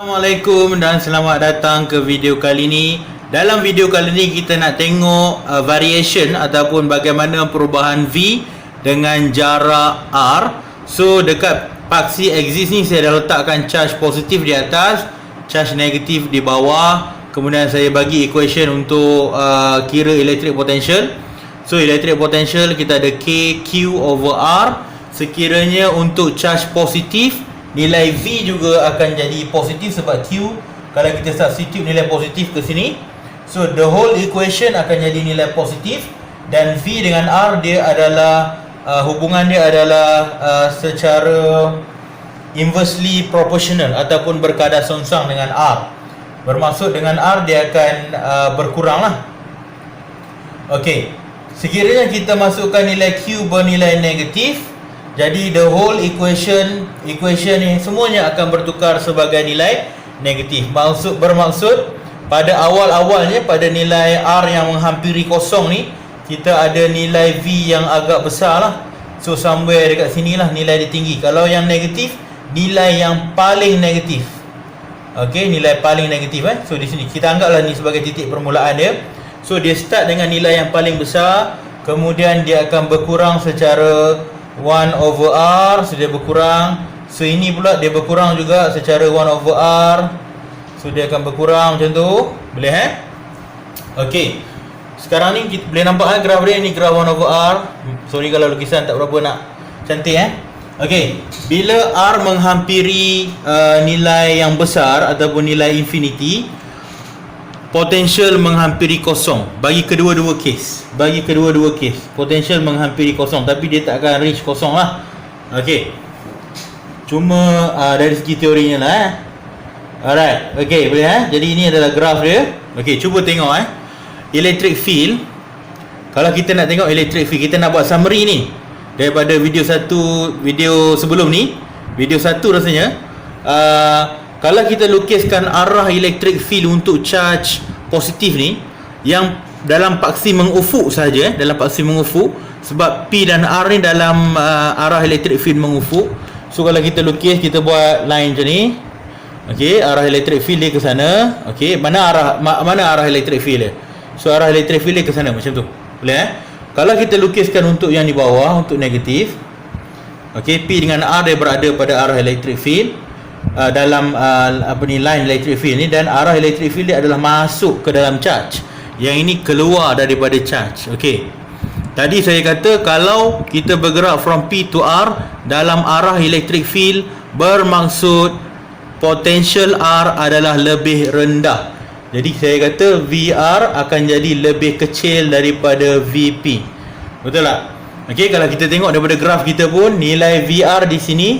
Assalamualaikum dan selamat datang ke video kali ini. Dalam video kali ini kita nak tengok variation ataupun bagaimana perubahan V dengan jarak R. So dekat paksi axis ni saya dah letakkan charge positif di atas, charge negatif di bawah. Kemudian saya bagi equation untuk kira electric potential. So electric potential kita ada K Q over R. Sekiranya untuk charge positif, nilai V juga akan jadi positif sebab Q kalau kita substitute nilai positif ke sini. So the whole equation akan jadi nilai positif. Dan V dengan R dia adalah hubungan dia adalah secara inversely proportional ataupun berkadar songsang dengan R. Bermaksud dengan R dia akan berkurang lah. Okey, sekiranya kita masukkan nilai Q bernilai negatif, jadi the whole equation ni semuanya akan bertukar sebagai nilai negatif. Bermaksud pada awal-awalnya, pada nilai R yang menghampiri kosong ni, kita ada nilai V yang agak besar lah. So somewhere dekat sini lah nilai dia tinggi. Kalau yang negatif, nilai yang paling negatif. Okey, nilai paling negatif So di sini kita anggaplah ni sebagai titik permulaan dia. So dia start dengan nilai yang paling besar, kemudian dia akan berkurang secara 1 over R. So dia berkurang. So ini pula dia berkurang juga secara 1 over R. So dia akan berkurang macam tu. Boleh Okey, sekarang ni kita boleh nampak graf dia. Ni graf 1 over R. Sorry kalau lukisan tak berapa nak cantik Okey, bila R menghampiri nilai yang besar ataupun nilai infinity, potential menghampiri kosong. Bagi kedua-dua case potential menghampiri kosong, tapi dia tak akan reach kosong lah. Okey, cuma dari segi teorinya lah Alright, okey, boleh jadi ini adalah graf dia. Okey, cuba tengok electric field. Kalau kita nak tengok electric field, kita nak buat summary ni daripada video sebelum ni. Video 1 rasanya kalau kita lukiskan arah electric field untuk charge positif ni, yang dalam paksi mengufuk saja, dalam paksi mengufuk, sebab P dan R ni dalam arah electric field mengufuk. So kalau kita lukis, kita buat line macam ni. Okey, arah electric field dia ke sana. Okey, mana arah electric field dia? So arah electric field dia ke sana macam tu. Boleh Kalau kita lukiskan untuk yang di bawah, untuk negatif. Okey, P dengan R dia berada pada arah electric field, dalam line electric field ni, dan arah electric field dia adalah masuk ke dalam charge. Yang ini keluar daripada charge. Okey, tadi saya kata kalau kita bergerak from P to R dalam arah electric field, bermaksud potential R adalah lebih rendah. Jadi saya kata VR akan jadi lebih kecil daripada VP. Betul tak? Okey, kalau kita tengok daripada graf kita pun, nilai VR di sini,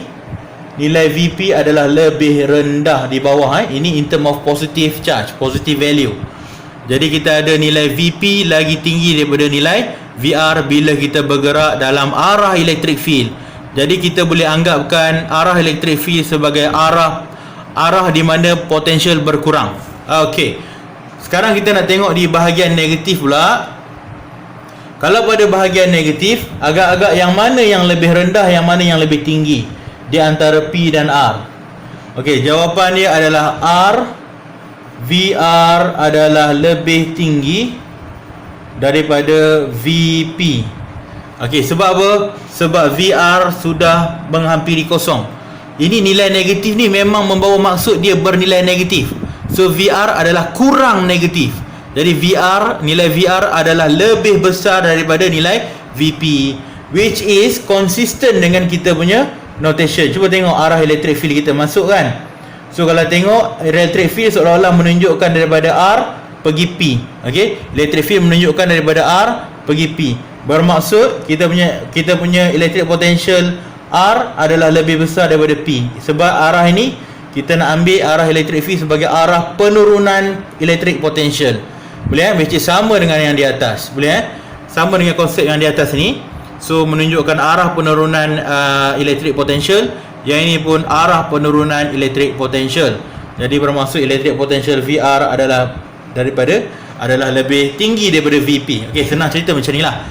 nilai VP adalah lebih rendah di bawah. Ini in term of positive charge, positive value. Jadi kita ada nilai VP lagi tinggi daripada nilai VR bila kita bergerak dalam arah electric field. Jadi kita boleh anggapkan arah electric field sebagai arah di mana potential berkurang. Okey, sekarang kita nak tengok di bahagian negatif pula. Kalau pada bahagian negatif, agak-agak yang mana yang lebih rendah, yang mana yang lebih tinggi di antara P dan R? Okey, jawapan dia adalah R. VR adalah lebih tinggi daripada VP. Okey, sebab apa? Sebab VR sudah menghampiri kosong. Ini nilai negatif ni memang membawa maksud dia bernilai negatif. So VR adalah kurang negatif. Jadi nilai VR adalah lebih besar daripada nilai VP, which is consistent dengan kita punya notation. Cuba tengok arah electric field kita masuk kan. So kalau tengok electric field seolah-olah menunjukkan daripada R pergi P. Okey, electric field menunjukkan daripada R pergi P. Bermaksud kita punya electric potential R adalah lebih besar daripada P. Sebab arah ini kita nak ambil arah electric field sebagai arah penurunan electric potential. Boleh which is sama dengan yang di atas. Boleh sama dengan konsep yang di atas ni. So menunjukkan arah penurunan electric potential. Yang ini pun arah penurunan electric potential. Jadi bermaksud electric potential VR adalah lebih tinggi daripada VP. Okey, senang cerita macam ni lah.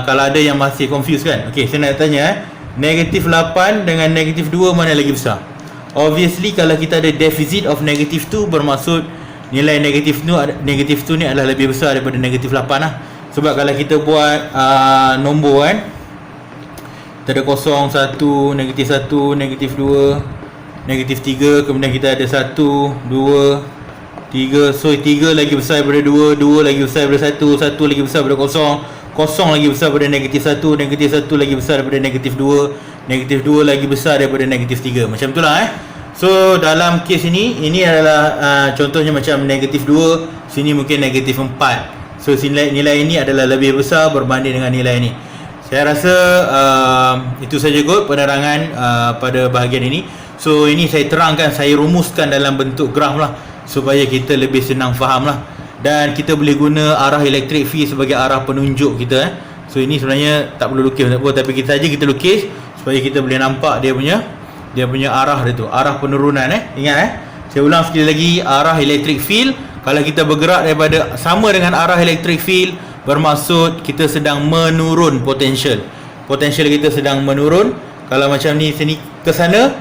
Kalau ada yang masih confused kan. Okey, saya nak tanya negatif 8 dengan negatif 2 mana lagi besar? Obviously kalau kita ada deficit of negative 2, bermaksud nilai negative 2 ni adalah lebih besar daripada negative 8 lah. Sebab kalau kita buat nombor kan, kita ada kosong, 1, negatif 1, negatif 2, negatif 3, kemudian kita ada 1, 2, 3. So 3 lagi besar daripada 2, 2 lagi besar daripada 1, 1 lagi besar daripada kosong, kosong lagi besar daripada negatif 1, negatif 1 lagi besar daripada negatif 2, negatif 2 lagi besar daripada negatif 3. Macam itulah So dalam kes ini adalah contohnya macam negatif 2, sini mungkin negatif 4. So nilai ini adalah lebih besar berbanding dengan nilai ini. Saya rasa itu saja kot penerangan pada bahagian ini. So ini saya terangkan, saya rumuskan dalam bentuk graf lah, supaya kita lebih senang faham lah. Dan kita boleh guna arah electric field sebagai arah penunjuk kita So ini sebenarnya tak perlu lukis apa, tapi kita lukis supaya kita boleh nampak dia punya arah dia tu, arah penurunan Ingat saya ulang sekali lagi, arah electric field kalau kita bergerak daripada sama dengan arah electric field, bermaksud kita sedang menurun potential kita sedang menurun. Kalau macam ni sini ke sana,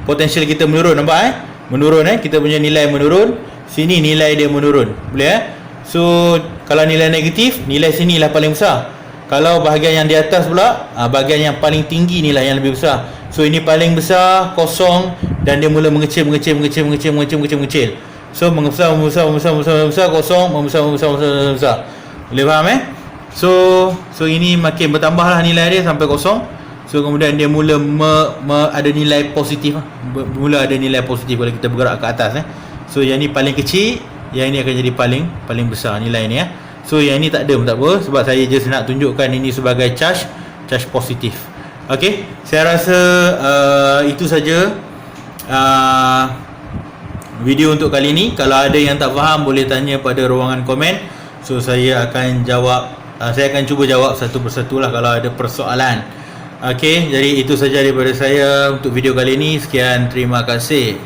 potential kita menurun, nampak menurun kita punya nilai menurun, sini nilai dia menurun, boleh So kalau nilai negatif, nilai sini lah paling besar. Kalau bahagian yang di atas pula, bahagian yang paling tinggi nilai yang lebih besar. So ini paling besar, kosong, dan dia mula mengecil. So membesar, kosong, membesar. Boleh faham So ini makin bertambah lah nilai dia sampai kosong. So kemudian dia mula ada nilai positif Mula ada nilai positif kalau kita bergerak ke atas So yang ni paling kecil, yang ni akan jadi paling besar nilai ni So yang ni tak ada pun tak apa, sebab saya just nak tunjukkan ini sebagai charge positif. Okey, saya rasa itu saja video untuk kali ini. Kalau ada yang tak faham, boleh tanya pada ruangan komen. So saya akan jawab, saya akan cuba jawab satu persatu lah kalau ada persoalan. Okey, jadi itu saja daripada saya untuk video kali ini. Sekian, terima kasih.